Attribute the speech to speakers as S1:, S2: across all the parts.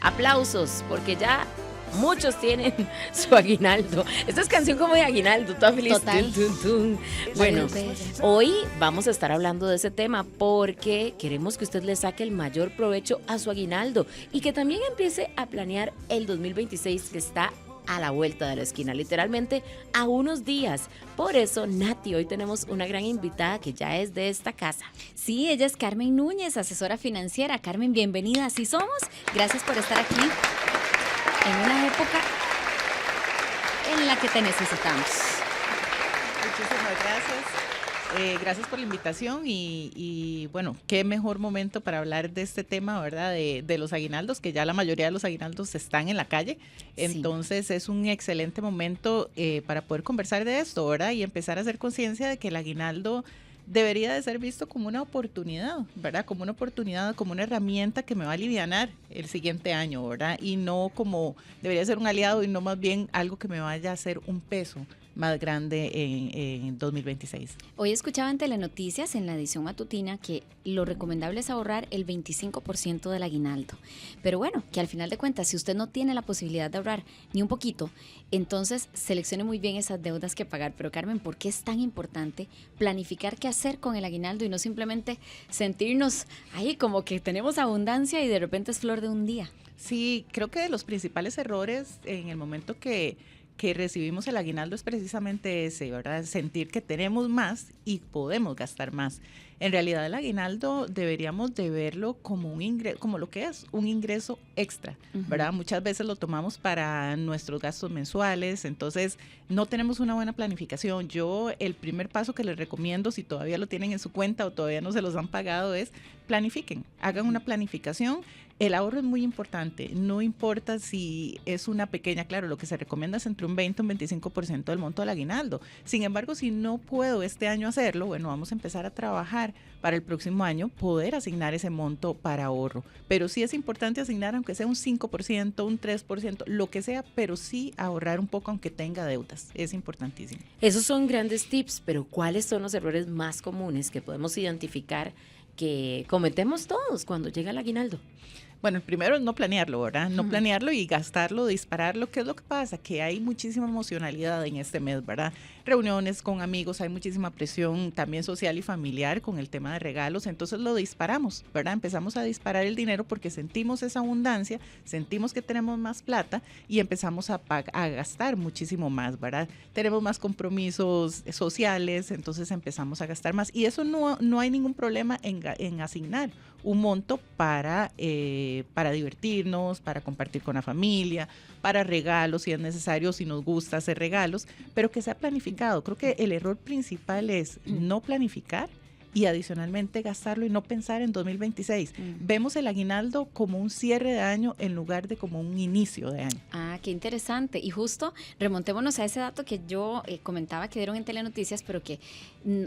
S1: Aplausos, porque ya muchos tienen su aguinaldo. Esta es canción como de aguinaldo, toda feliz.
S2: Total.
S1: Tun, tun, tun. Bueno, hoy vamos a estar hablando de ese tema porque queremos que usted le saque el mayor provecho a su aguinaldo y que también empiece a planear el 2026 que está a la vuelta de la esquina, literalmente a unos días. Por eso, Nati, hoy tenemos una gran invitada que ya es de esta casa.
S2: Sí, ella es Carmen Núñez, asesora financiera. Carmen, bienvenida, así somos. Gracias por estar aquí en una época en la que te necesitamos.
S3: Muchísimas gracias. Gracias por la invitación y bueno, qué mejor momento para hablar de este tema, ¿verdad? De los aguinaldos, que ya la mayoría de los aguinaldos están en la calle. Entonces es un excelente momento para poder conversar de esto, ¿verdad? Y empezar a hacer conciencia de que el aguinaldo debería de ser visto como una oportunidad, ¿verdad? Como una oportunidad, como una herramienta que me va a alivianar el siguiente año, ¿verdad? Y no como, debería ser un aliado y no más bien algo que me vaya a hacer un peso más grande en 2026.
S2: Hoy escuchaba en Telenoticias, en la edición matutina, que lo recomendable es ahorrar el 25% del aguinaldo. Pero bueno, que al final de cuentas, si usted no tiene la posibilidad de ahorrar ni un poquito, entonces seleccione muy bien esas deudas que pagar. Pero Carmen, ¿por qué es tan importante planificar qué hacer con el aguinaldo y no simplemente sentirnos ahí como que tenemos abundancia y de repente es flor de un día?
S3: Sí, creo que de los principales errores en el momento que recibimos el aguinaldo es precisamente ese, ¿verdad? Sentir que tenemos más y podemos gastar más. En realidad el aguinaldo deberíamos de verlo como un ingreso, como lo que es, un ingreso extra, ¿verdad? Muchas veces lo tomamos para nuestros gastos mensuales, entonces no tenemos una buena planificación. Yo el primer paso que les recomiendo, si todavía lo tienen en su cuenta o todavía no se los han pagado, es planifiquen, hagan una planificación. El ahorro es muy importante, no importa si es una pequeña, claro, lo que se recomienda es entre un 20 y un 25% del monto del aguinaldo. Sin embargo, si no puedo este año hacerlo, bueno, vamos a empezar a trabajar para el próximo año, poder asignar ese monto para ahorro. Pero sí es importante asignar, aunque sea un 5%, un 3%, lo que sea, pero sí ahorrar un poco aunque tenga deudas. Es importantísimo.
S1: Esos son grandes tips, pero ¿cuáles son los errores más comunes que podemos identificar que cometemos todos cuando llega el aguinaldo?
S3: Bueno, el primero es no planearlo, ¿verdad? No planearlo y gastarlo, dispararlo. ¿Qué es lo que pasa? Que hay muchísima emocionalidad en este mes, ¿verdad? Reuniones con amigos, hay muchísima presión también social y familiar con el tema de regalos. Entonces lo disparamos, ¿verdad? Empezamos a disparar el dinero porque sentimos esa abundancia, sentimos que tenemos más plata y empezamos a gastar muchísimo más, ¿verdad? Tenemos más compromisos sociales, entonces empezamos a gastar más. Y eso no hay ningún problema en asignar un monto para divertirnos, para compartir con la familia, para regalos si es necesario, si nos gusta hacer regalos, pero que sea planificado. Creo que el error principal es no planificar y adicionalmente gastarlo y no pensar en 2026. Vemos el aguinaldo como un cierre de año en lugar de como un inicio de año.
S2: Ah, qué interesante. Y justo remontémonos a ese dato que yo comentaba que dieron en Telenoticias, pero que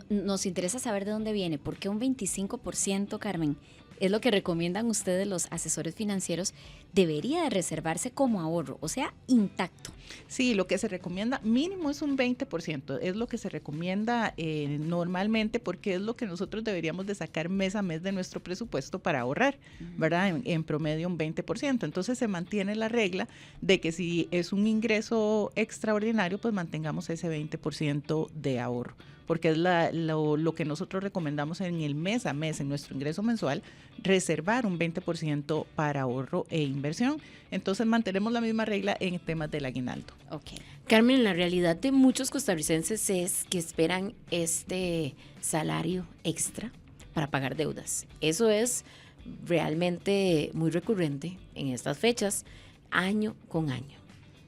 S2: nos interesa saber de dónde viene. ¿Por qué un 25%, Carmen? Es lo que recomiendan ustedes los asesores financieros, debería de reservarse como ahorro, o sea, intacto.
S3: Sí, lo que se recomienda mínimo es un 20%, es lo que se recomienda normalmente porque es lo que nosotros deberíamos de sacar mes a mes de nuestro presupuesto para ahorrar, ¿verdad? En promedio un 20%. Entonces se mantiene la regla de que si es un ingreso extraordinario, pues mantengamos ese 20% de ahorro, porque es lo que nosotros recomendamos en el mes a mes, en nuestro ingreso mensual, reservar un 20% para ahorro e inversión. Entonces mantenemos la misma regla en temas del aguinaldo.
S2: Okay.
S1: Carmen, la realidad de muchos costarricenses es que esperan este salario extra para pagar deudas. Eso es realmente muy recurrente en estas fechas, año con año,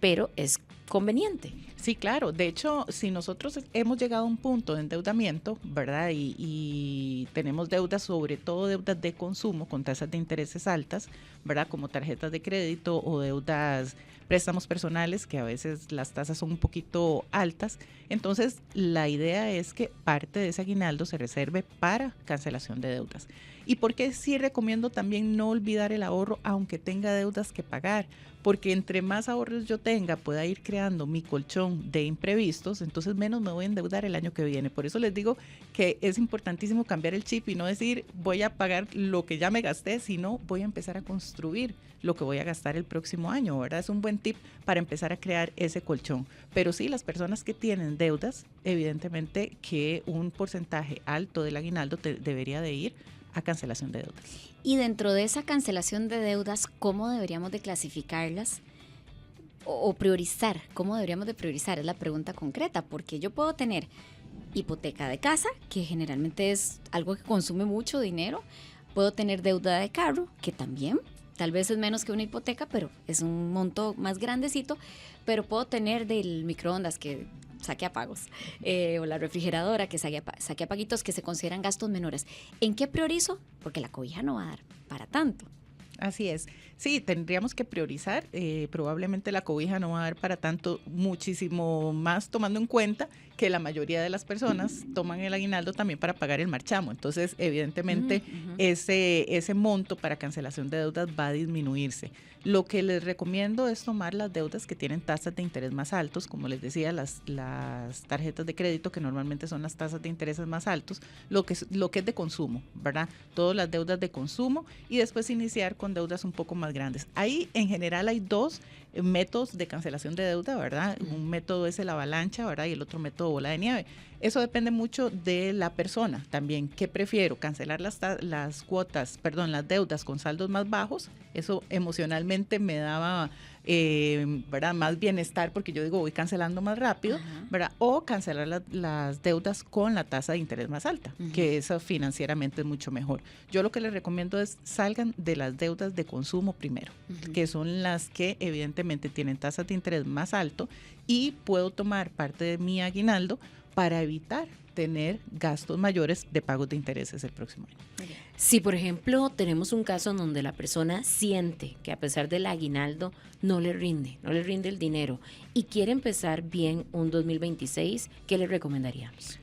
S1: pero es conveniente.
S3: Sí, claro. De hecho, si nosotros hemos llegado a un punto de endeudamiento, ¿verdad? Y tenemos deudas, sobre todo deudas de consumo con tasas de intereses altas, ¿verdad? Como tarjetas de crédito o deudas, préstamos personales, que a veces las tasas son un poquito altas. Entonces, la idea es que parte de ese aguinaldo se reserve para cancelación de deudas. ¿Y por qué sí recomiendo también no olvidar el ahorro aunque tenga deudas que pagar? Porque entre más ahorros yo tenga, pueda ir creando mi colchón de imprevistos, entonces menos me voy a endeudar el año que viene. Por eso les digo que es importantísimo cambiar el chip y no decir voy a pagar lo que ya me gasté, sino voy a empezar a construir lo que voy a gastar el próximo año, ¿verdad? Es un buen tip para empezar a crear ese colchón. Pero sí, las personas que tienen deudas, evidentemente que un porcentaje alto del aguinaldo debería de ir a cancelación de deudas.
S2: Y dentro de esa cancelación de deudas, ¿cómo deberíamos de clasificarlas o priorizar? ¿Cómo deberíamos de priorizar? Es la pregunta concreta, porque yo puedo tener hipoteca de casa, que generalmente es algo que consume mucho dinero. Puedo tener deuda de carro, que también tal vez es menos que una hipoteca, pero es un monto más grandecito. Pero puedo tener del microondas que saque a pagos, o la refrigeradora que saque a paguitos, que se consideran gastos menores. ¿En qué priorizo? Porque la cobija no va a dar para tanto.
S3: Así es. Sí, tendríamos que priorizar. Probablemente la cobija no va a dar para tanto, muchísimo más tomando en cuenta que la mayoría de las personas toman el aguinaldo también para pagar el marchamo. Entonces, evidentemente, ese monto para cancelación de deudas va a disminuirse. Lo que les recomiendo es tomar las deudas que tienen tasas de interés más altos, como les decía, las tarjetas de crédito, que normalmente son las tasas de intereses más altos, lo que es de consumo, ¿verdad? Todas las deudas de consumo, y después iniciar con deudas un poco más grandes. Ahí, en general, hay dos métodos de cancelación de deuda, ¿verdad? Un método es el avalancha, ¿verdad? Y el otro método bola de nieve. Eso depende mucho de la persona también. ¿Qué prefiero? Cancelar las deudas con saldos más bajos. Eso emocionalmente me daba ¿verdad? Más bienestar, porque yo digo voy cancelando más rápido, ¿verdad? O cancelar las deudas con la tasa de interés más alta, que eso financieramente es mucho mejor. Yo lo que les recomiendo es salgan de las deudas de consumo primero, que son las que evidentemente tienen tasas de interés más alto, y puedo tomar parte de mi aguinaldo para evitar tener gastos mayores de pagos de intereses el próximo año.
S1: Si, por ejemplo, tenemos un caso en donde la persona siente que a pesar del aguinaldo no le rinde el dinero y quiere empezar bien un 2026, ¿qué le recomendaríamos?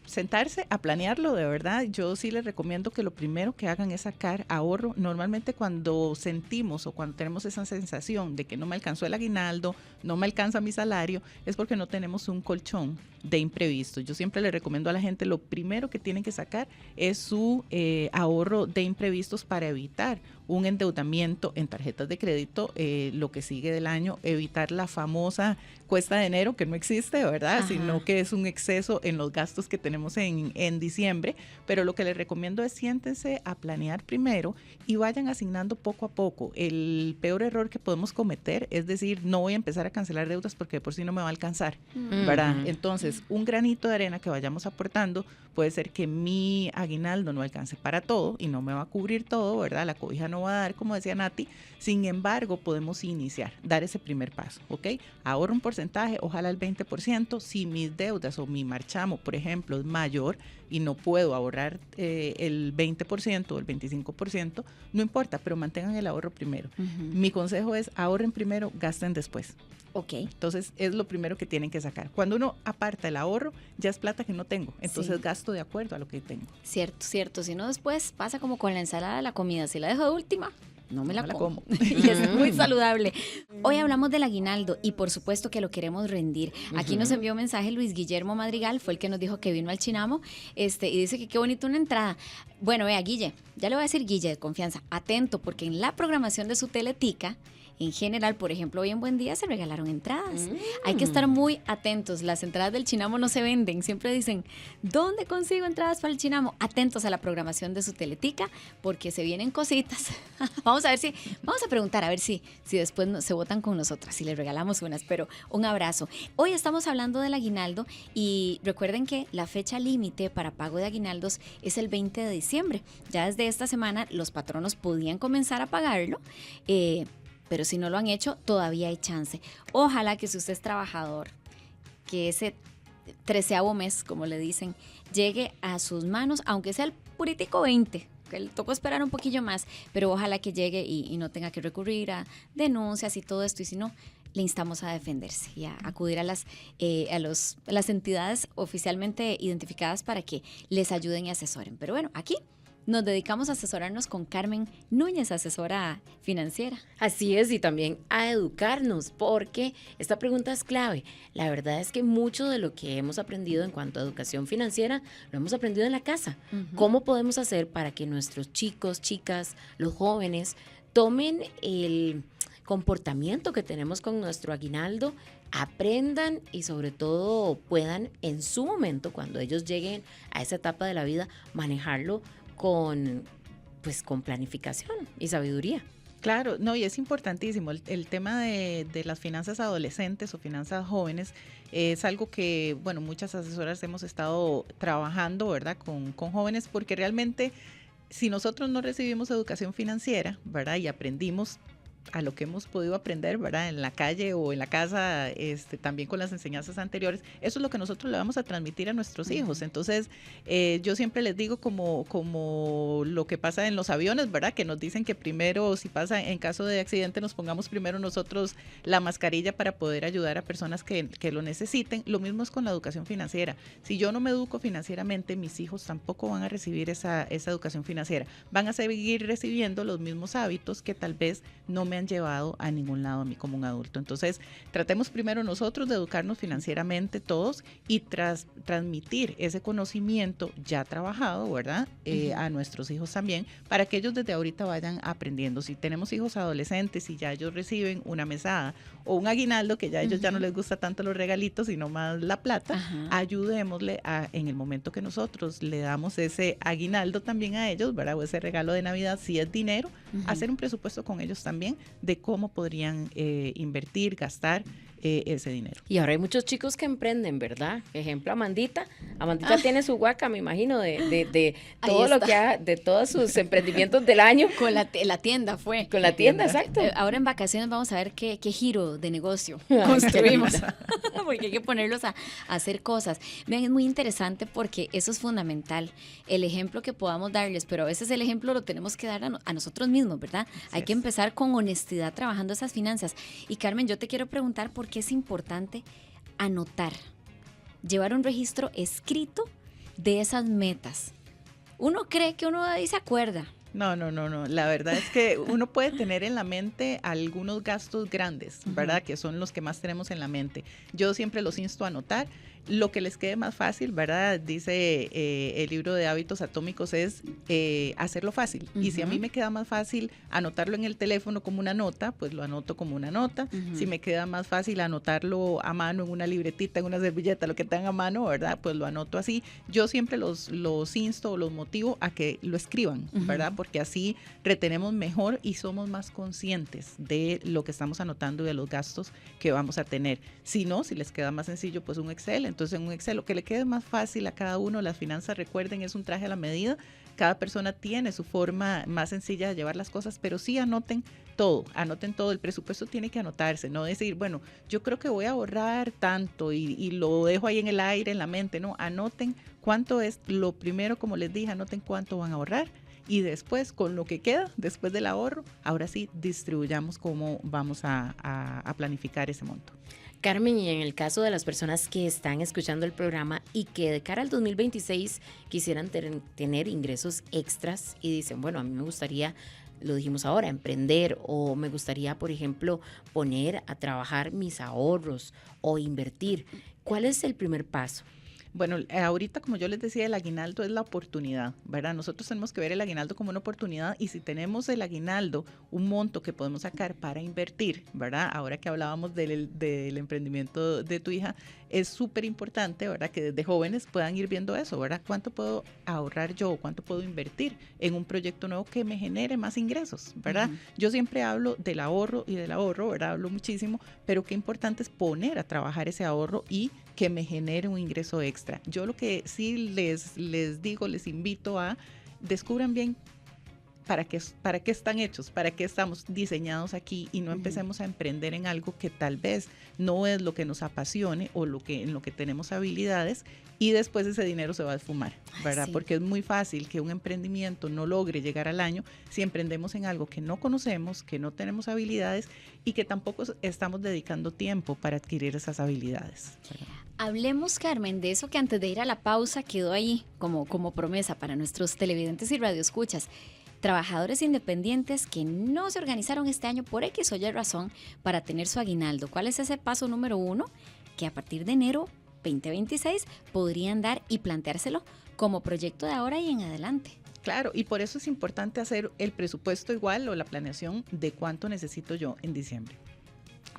S3: Sentarse a planearlo, de verdad. Yo sí les recomiendo que lo primero que hagan es sacar ahorro. Normalmente cuando sentimos o cuando tenemos esa sensación de que no me alcanzó el aguinaldo, no me alcanza mi salario, es porque no tenemos un colchón de imprevistos. Yo siempre le recomiendo a la gente, lo primero que tienen que sacar es su ahorro de imprevistos para evitar un endeudamiento en tarjetas de crédito, lo que sigue del año, evitar la famosa cuesta de enero, que no existe, ¿verdad? Ajá. Sino que es un exceso en los gastos que tenemos en diciembre. Pero lo que les recomiendo es siéntense a planear primero y vayan asignando poco a poco. El peor error que podemos cometer es decir, no voy a empezar a cancelar deudas porque de por sí no me va a alcanzar, ¿verdad? Entonces, un granito de arena que vayamos aportando puede ser que mi aguinaldo no alcance para todo y no me va a cubrir todo, ¿verdad? La cobija no va a dar, como decía Nati. Sin embargo, podemos iniciar, dar ese primer paso, ¿ok? Ahorro un porcentaje, ojalá el 20%. Si mis deudas o mi marchamo, por ejemplo, es mayor y no puedo ahorrar el 20% o el 25%, no importa, pero mantengan el ahorro primero. Mi consejo es ahorren primero, gasten después.
S2: Ok.
S3: Entonces, es lo primero que tienen que sacar. Cuando uno aparta el ahorro, ya es plata que no tengo. Entonces, gasto de acuerdo a lo que tengo.
S2: Cierto. Si no, después pasa como con la ensalada de la comida. Si la dejo de última, no me la como.
S3: Y
S2: es muy saludable. Hoy hablamos del aguinaldo y por supuesto que lo queremos rendir. Aquí nos envió un mensaje Luis Guillermo Madrigal, fue el que nos dijo que vino al Chinamo, y dice que qué bonito una entrada. Bueno, vea, Guille, ya le voy a decir Guille de confianza, atento, porque en la programación de su Teletica, en general, por ejemplo, hoy en Buen Día se regalaron entradas. Hay que estar muy atentos. Las entradas del Chinamo no se venden. Siempre dicen, ¿dónde consigo entradas para el Chinamo? Atentos a la programación de su Teletica, porque se vienen cositas. Vamos a preguntar a ver si después se votan con nosotras, si les regalamos unas, pero un abrazo. Hoy estamos hablando del aguinaldo y recuerden que la fecha límite para pago de aguinaldos es el 20 de diciembre. Ya desde esta semana los patronos podían comenzar a pagarlo, pero si no lo han hecho, todavía hay chance. Ojalá que si usted es trabajador, que ese 13º mes, como le dicen, llegue a sus manos, aunque sea el puritico 20, que le tocó esperar un poquillo más, pero ojalá que llegue y no tenga que recurrir a denuncias y todo esto, y si no, le instamos a defenderse y a acudir a las entidades oficialmente identificadas para que les ayuden y asesoren. Pero bueno, aquí nos dedicamos a asesorarnos con Carmen Núñez, asesora financiera.
S1: Así es, y también a educarnos, porque esta pregunta es clave. La verdad es que mucho de lo que hemos aprendido en cuanto a educación financiera lo hemos aprendido en la casa. ¿Cómo podemos hacer para que nuestros chicos, chicas, los jóvenes tomen el comportamiento que tenemos con nuestro aguinaldo, aprendan y sobre todo puedan en su momento, cuando ellos lleguen a esa etapa de la vida, manejarlo con planificación y sabiduría?
S3: Claro, no, y es importantísimo. El tema de las finanzas adolescentes o finanzas jóvenes es algo que, bueno, muchas asesoras hemos estado trabajando, ¿verdad?, con jóvenes, porque realmente si nosotros no recibimos educación financiera, ¿verdad?, y aprendimos a lo que hemos podido aprender, ¿verdad?, en la calle o en la casa, también con las enseñanzas anteriores, eso es lo que nosotros le vamos a transmitir a nuestros hijos. Entonces, yo siempre les digo como lo que pasa en los aviones, ¿verdad?, que nos dicen que primero, si pasa en caso de accidente, nos pongamos primero nosotros la mascarilla para poder ayudar a personas que lo necesiten. Lo mismo es con la educación financiera. Si yo no me educo financieramente, mis hijos tampoco van a recibir esa educación financiera. Van a seguir recibiendo los mismos hábitos que tal vez no me han llevado a ningún lado a mí como un adulto. Entonces, tratemos primero nosotros de educarnos financieramente todos y transmitir ese conocimiento ya trabajado, ¿verdad?, a nuestros hijos también, para que ellos desde ahorita vayan aprendiendo. Si tenemos hijos adolescentes y ya ellos reciben una mesada o un aguinaldo, que ya a ellos ya no les gusta tanto los regalitos, sino más la plata, ayudémosle en el momento que nosotros le damos ese aguinaldo también a ellos, ¿verdad?, o ese regalo de Navidad, si es dinero, hacer un presupuesto con ellos también de cómo podrían invertir, gastar ese dinero.
S1: Y ahora hay muchos chicos que emprenden, ¿verdad? Ejemplo, Amandita. Amandita tiene su huaca, me imagino, de todo lo que ha, de todos sus emprendimientos del año.
S2: Con la tienda fue.
S1: Con la tienda, exacto.
S2: Ahora en vacaciones vamos a ver qué giro de negocio construimos, porque hay que ponerlos a hacer cosas. Vean, es muy interesante porque eso es fundamental, el ejemplo que podamos darles, pero a veces el ejemplo lo tenemos que dar a nosotros mismos, ¿verdad? Hay que empezar con honestidad trabajando esas finanzas. Y Carmen, yo te quiero preguntar por qué es importante anotar, llevar un registro escrito de esas metas. Uno cree que uno ahí se acuerda.
S3: No. La verdad es que uno puede tener en la mente algunos gastos grandes, ¿verdad?, que son los que más tenemos en la mente. Yo siempre los insto a anotar. Lo que les quede más fácil, ¿verdad? Dice el libro de hábitos atómicos es hacerlo fácil. Y si a mí me queda más fácil anotarlo en el teléfono como una nota, pues lo anoto como una nota. Si me queda más fácil anotarlo a mano en una libretita, en una servilleta, lo que tengan a mano, ¿verdad?, pues lo anoto así. Yo siempre los insto o los motivo a que lo escriban, ¿verdad? Porque así retenemos mejor y somos más conscientes de lo que estamos anotando y de los gastos que vamos a tener. Si no, si les queda más sencillo, pues un Excel. Entonces, en un Excel, lo que le quede más fácil a cada uno. Las finanzas, recuerden, es un traje a la medida. Cada persona tiene su forma más sencilla de llevar las cosas, pero sí anoten todo. El presupuesto tiene que anotarse, no decir, bueno, yo creo que voy a ahorrar tanto y lo dejo ahí en el aire, en la mente. No, anoten cuánto es. Lo primero, como les dije, anoten cuánto van a ahorrar. Y después, con lo que queda, después del ahorro, ahora sí distribuyamos cómo vamos a planificar ese monto.
S1: Carmen, y en el caso de las personas que están escuchando el programa y que de cara al 2026 quisieran tener ingresos extras y dicen, bueno, a mí me gustaría, lo dijimos ahora, emprender, o me gustaría, por ejemplo, poner a trabajar mis ahorros o invertir, ¿cuál es el primer paso?
S3: Bueno, ahorita, como yo les decía, el aguinaldo es la oportunidad, ¿verdad? Nosotros tenemos que ver el aguinaldo como una oportunidad, y si tenemos el aguinaldo, un monto que podemos sacar para invertir, ¿verdad? Ahora que hablábamos del emprendimiento de tu hija, es súper importante, ¿verdad?, que desde jóvenes puedan ir viendo eso, ¿verdad? ¿Cuánto puedo ahorrar yo? ¿Cuánto puedo invertir en un proyecto nuevo que me genere más ingresos, ¿verdad? Yo siempre hablo del ahorro, ¿verdad? Hablo muchísimo, pero qué importante es poner a trabajar ese ahorro y que me genere un ingreso extra. Yo lo que sí les digo, les invito a descubran bien ¿para qué están hechos? ¿Para qué estamos diseñados aquí? Y no empecemos a emprender en algo que tal vez no es lo que nos apasione o en lo que tenemos habilidades, y después ese dinero se va a esfumar, ¿verdad?
S2: Sí.
S3: Porque es muy fácil que un emprendimiento no logre llegar al año si emprendemos en algo que no conocemos, que no tenemos habilidades y que tampoco estamos dedicando tiempo para adquirir esas habilidades, ¿verdad?
S2: Hablemos, Carmen, de eso que antes de ir a la pausa quedó ahí como promesa para nuestros televidentes y radioescuchas. Trabajadores independientes que no se organizaron este año por X o Y razón para tener su aguinaldo. ¿Cuál es ese paso número 1 que a partir de enero 2026 podrían dar y planteárselo como proyecto de ahora y en adelante?
S3: Claro, y por eso es importante hacer el presupuesto igual o la planeación de cuánto necesito yo en diciembre.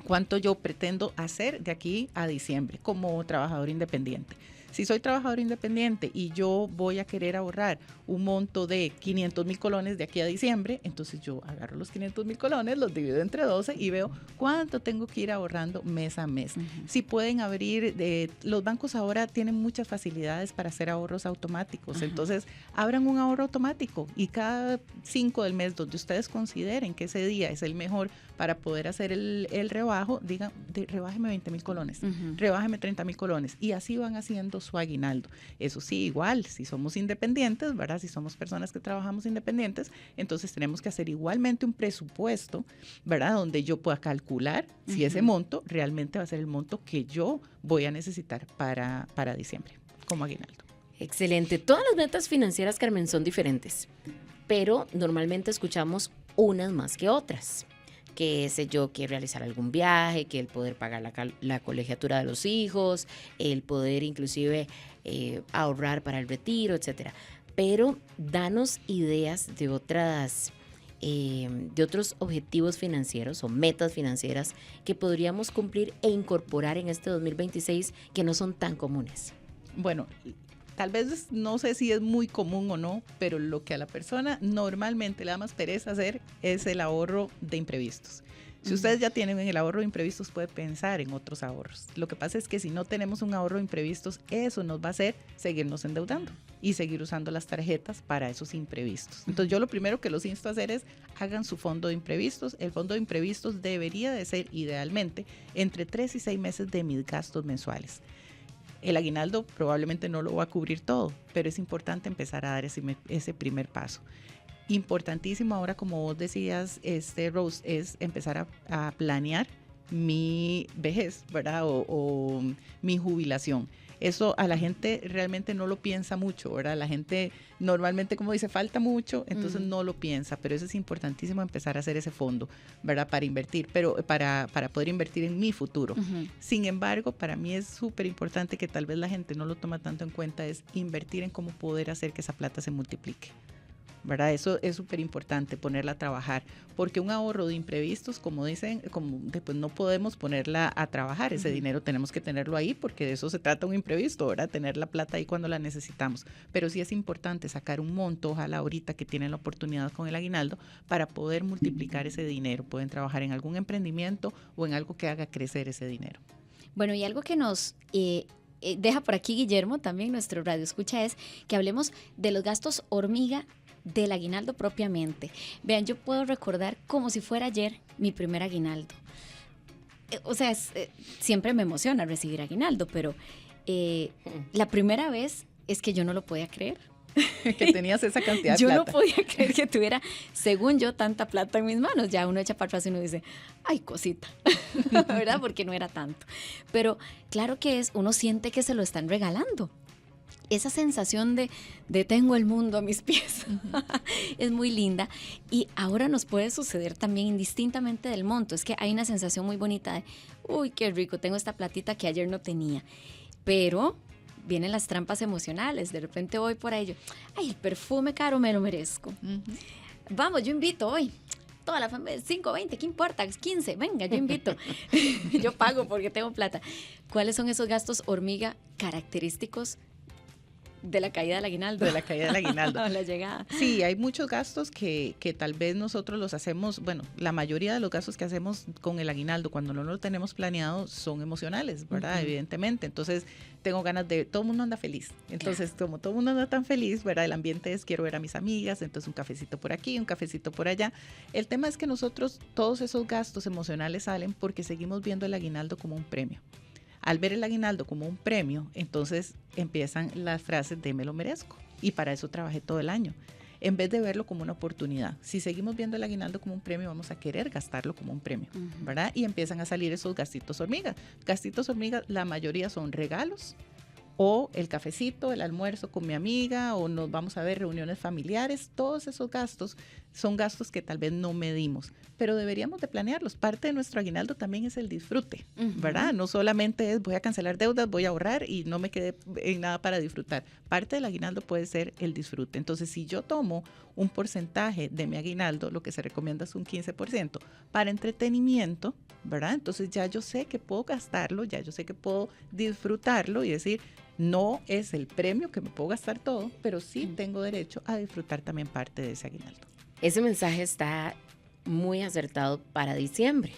S3: Cuánto yo pretendo hacer de aquí a diciembre como trabajador independiente. Si soy trabajador independiente y yo voy a querer ahorrar un monto de 500,000 colones de aquí a diciembre, entonces yo agarro los 500,000 colones, los divido entre 12 y veo cuánto tengo que ir ahorrando mes a mes. Si pueden abrir, los bancos ahora tienen muchas facilidades para hacer ahorros automáticos, entonces abran un ahorro automático y cada 5 del mes donde ustedes consideren que ese día es el mejor para poder hacer el rebajo, digan, rebájeme 20,000 colones, rebájeme 30,000 colones, y así van haciendo su aguinaldo. Eso sí, igual, si somos independientes, ¿verdad? Si somos personas que trabajamos independientes, entonces tenemos que hacer igualmente un presupuesto, ¿verdad? Donde yo pueda calcular si ese monto realmente va a ser el monto que yo voy a necesitar para diciembre como aguinaldo.
S1: Excelente. Todas las metas financieras, Carmen, son diferentes, pero normalmente escuchamos unas más que otras. Que sé yo, que realizar algún viaje, que el poder pagar la colegiatura de los hijos, el poder inclusive ahorrar para el retiro, etcétera. Pero danos ideas de otros objetivos financieros o metas financieras que podríamos cumplir e incorporar en este 2026 que no son tan comunes.
S3: Bueno, tal vez no sé si es muy común o no, pero lo que a la persona normalmente le da más pereza hacer es el ahorro de imprevistos. Si ustedes ya tienen el ahorro de imprevistos, puede pensar en otros ahorros. Lo que pasa es que si no tenemos un ahorro de imprevistos, eso nos va a hacer seguirnos endeudando y seguir usando las tarjetas para esos imprevistos. Entonces yo lo primero que los insto a hacer es hagan su fondo de imprevistos. El fondo de imprevistos debería de ser idealmente entre 3 y 6 meses de mis gastos mensuales. El aguinaldo probablemente no lo va a cubrir todo, pero es importante empezar a dar ese primer paso. Importantísimo ahora, como vos decías, Rose, es empezar a planear mi vejez, ¿verdad? O mi jubilación. Eso a la gente realmente no lo piensa mucho, ¿verdad? La gente normalmente, como dice, falta mucho, entonces no lo piensa, pero eso es importantísimo, empezar a hacer ese fondo, ¿verdad? Para invertir, pero para poder invertir en mi futuro. Sin embargo, para mí es súper importante, que tal vez la gente no lo toma tanto en cuenta, es invertir en cómo poder hacer que esa plata se multiplique, ¿verdad? Eso es súper importante, ponerla a trabajar, porque un ahorro de imprevistos, como dicen, pues no podemos ponerla a trabajar, ese dinero tenemos que tenerlo ahí, porque de eso se trata un imprevisto, ¿verdad? Tener la plata ahí cuando la necesitamos, pero sí es importante sacar un monto, ojalá ahorita que tienen la oportunidad con el aguinaldo, para poder multiplicar ese dinero. Pueden trabajar en algún emprendimiento o en algo que haga crecer ese dinero.
S2: Bueno, y algo que nos deja por aquí Guillermo, también nuestro radio escucha, es que hablemos de los gastos hormiga del aguinaldo propiamente. Vean, yo puedo recordar como si fuera ayer mi primer aguinaldo. O sea, siempre me emociona recibir aguinaldo, pero la primera vez es que yo no lo podía creer.
S3: Que tenías esa cantidad de
S2: yo
S3: plata.
S2: Yo no podía creer que tuviera, según yo, tanta plata en mis manos. Ya uno echa para atrás y uno dice, ay, cosita, ¿verdad? Porque no era tanto. Pero claro que uno siente que se lo están regalando. Esa sensación de tengo el mundo a mis pies es muy linda, y ahora nos puede suceder también indistintamente del monto. Es que hay una sensación muy bonita de, uy, qué rico, tengo esta platita que ayer no tenía, pero vienen las trampas emocionales. De repente voy por ahí, yo, ay, el perfume caro me lo merezco. Vamos, yo invito hoy. Toda la familia, 5, 20, ¿qué importa? 15, venga, yo invito. Yo pago porque tengo plata. ¿Cuáles son esos gastos hormiga característicos de la caída del aguinaldo.
S3: De la caída del aguinaldo.
S2: La llegada.
S3: Sí, hay muchos gastos que tal vez nosotros los hacemos, bueno, la mayoría de los gastos que hacemos con el aguinaldo cuando no lo tenemos planeado son emocionales, ¿verdad? Evidentemente. Entonces, tengo ganas todo el mundo anda feliz. Entonces, como todo el mundo anda tan feliz, ¿verdad? El ambiente es, quiero ver a mis amigas, entonces un cafecito por aquí, un cafecito por allá. El tema es que nosotros, todos esos gastos emocionales salen porque seguimos viendo el aguinaldo como un premio. Al ver el aguinaldo como un premio, entonces empiezan las frases de me lo merezco y para eso trabajé todo el año, en vez de verlo como una oportunidad. Si seguimos viendo el aguinaldo como un premio, vamos a querer gastarlo como un premio, ¿verdad? Y empiezan a salir esos gastitos hormigas. Gastitos hormigas, la mayoría son regalos o el cafecito, el almuerzo con mi amiga o nos vamos a ver reuniones familiares. Todos esos gastos son gastos que tal vez no medimos, pero deberíamos de planearlos. Parte de nuestro aguinaldo también es el disfrute, ¿verdad? No solamente es voy a cancelar deudas, voy a ahorrar y no me quedé en nada para disfrutar. Parte del aguinaldo puede ser el disfrute. Entonces, si yo tomo un porcentaje de mi aguinaldo, lo que se recomienda es un 15% para entretenimiento, ¿verdad? Entonces ya yo sé que puedo gastarlo, ya yo sé que puedo disfrutarlo y decir, no es el premio que me puedo gastar todo, pero sí tengo derecho a disfrutar también parte de ese aguinaldo.
S1: Ese mensaje está muy acertado para diciembre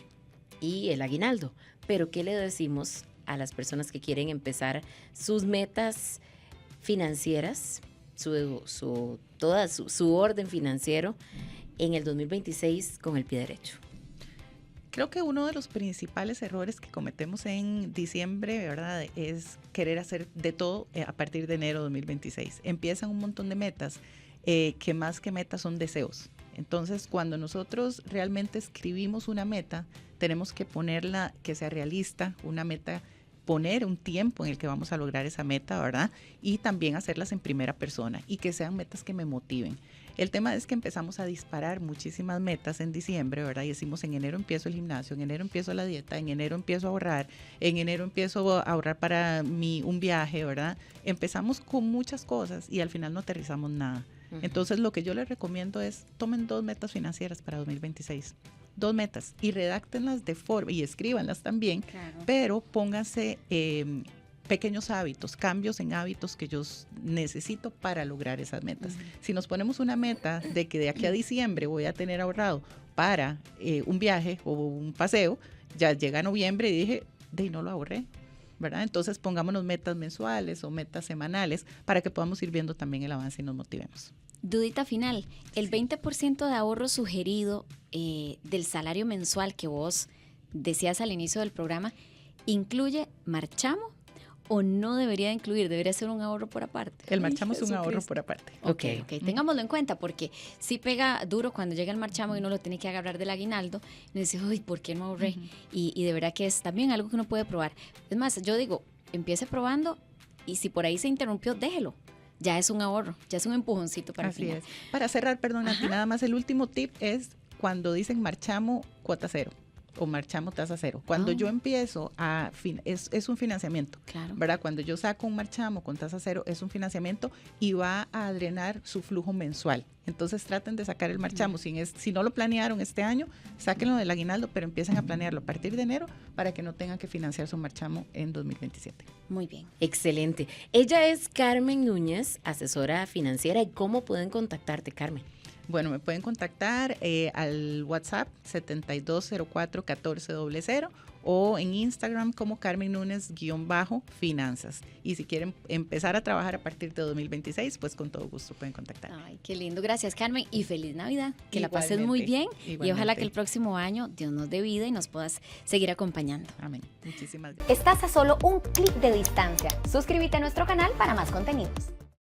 S1: y el aguinaldo. Pero ¿qué le decimos a las personas que quieren empezar sus metas financieras, su orden financiero en el 2026 con el pie derecho?
S3: Creo que uno de los principales errores que cometemos en diciembre, ¿verdad?, es querer hacer de todo a partir de enero de 2026. Empiezan un montón de metas que más que metas son deseos. Entonces, cuando nosotros realmente escribimos una meta, tenemos que ponerla que sea realista, una meta, poner un tiempo en el que vamos a lograr esa meta, ¿verdad? Y también hacerlas en primera persona y que sean metas que me motiven. El tema es que empezamos a disparar muchísimas metas en diciembre, ¿verdad? Y decimos, en enero empiezo el gimnasio, en enero empiezo la dieta, en enero empiezo a ahorrar, en enero empiezo a ahorrar para un viaje, ¿verdad? Empezamos con muchas cosas y al final no aterrizamos nada. Entonces, lo que yo les recomiendo es, tomen 2 metas financieras para 2026. 2 metas y redáctenlas de forma, y escríbanlas también, claro, pero pónganse pequeños hábitos, cambios en hábitos que yo necesito para lograr esas metas. Si nos ponemos una meta de que de aquí a diciembre voy a tener ahorrado para un viaje o un paseo, ya llega noviembre y dije, no lo ahorré, ¿verdad? Entonces pongámonos metas mensuales o metas semanales para que podamos ir viendo también el avance y nos motivemos.
S2: Dudita final, el 20% de ahorro sugerido del salario mensual que vos decías al inicio del programa, ¿incluye marchamo o no debería incluir? ¿Debería ser un ahorro por aparte?
S3: El marchamo es un ahorro por aparte.
S2: Ok, tengámoslo en cuenta porque sí pega duro cuando llega el marchamo y uno lo tiene que agarrar del aguinaldo y dice, uy, ¿por qué no ahorré? Y de verdad que es también algo que uno puede probar. Es más, yo digo, empiece probando y si por ahí se interrumpió, déjelo. Ya es un ahorro, ya es un empujoncito para el final. Así es.
S3: Para cerrar, perdón, Nati, nada más el último tip es cuando dicen marchamo cuota cero o marchamo tasa cero. Cuando yo empiezo es un financiamiento, claro, ¿verdad? Cuando yo saco un marchamo con tasa cero es un financiamiento y va a drenar su flujo mensual. Entonces traten de sacar el marchamo. Si no lo planearon este año, sáquenlo del aguinaldo, pero empiecen a planearlo a partir de enero para que no tengan que financiar su marchamo en 2027.
S2: Muy bien.
S1: Excelente. Ella es Carmen Núñez, asesora financiera. ¿Y cómo pueden contactarte, Carmen?
S3: Bueno, me pueden contactar al WhatsApp 7204-1400 o en Instagram como Carmen Núñez_finanzas. Y si quieren empezar a trabajar a partir de 2026, pues con todo gusto pueden contactar.
S2: Ay, qué lindo. Gracias, Carmen. Y feliz Navidad. Que la pases muy bien. Igualmente. Y ojalá que el próximo año Dios nos dé vida y nos puedas seguir acompañando.
S3: Amén. Muchísimas gracias.
S4: Estás a solo un clic de distancia. Suscríbete a nuestro canal para más contenidos.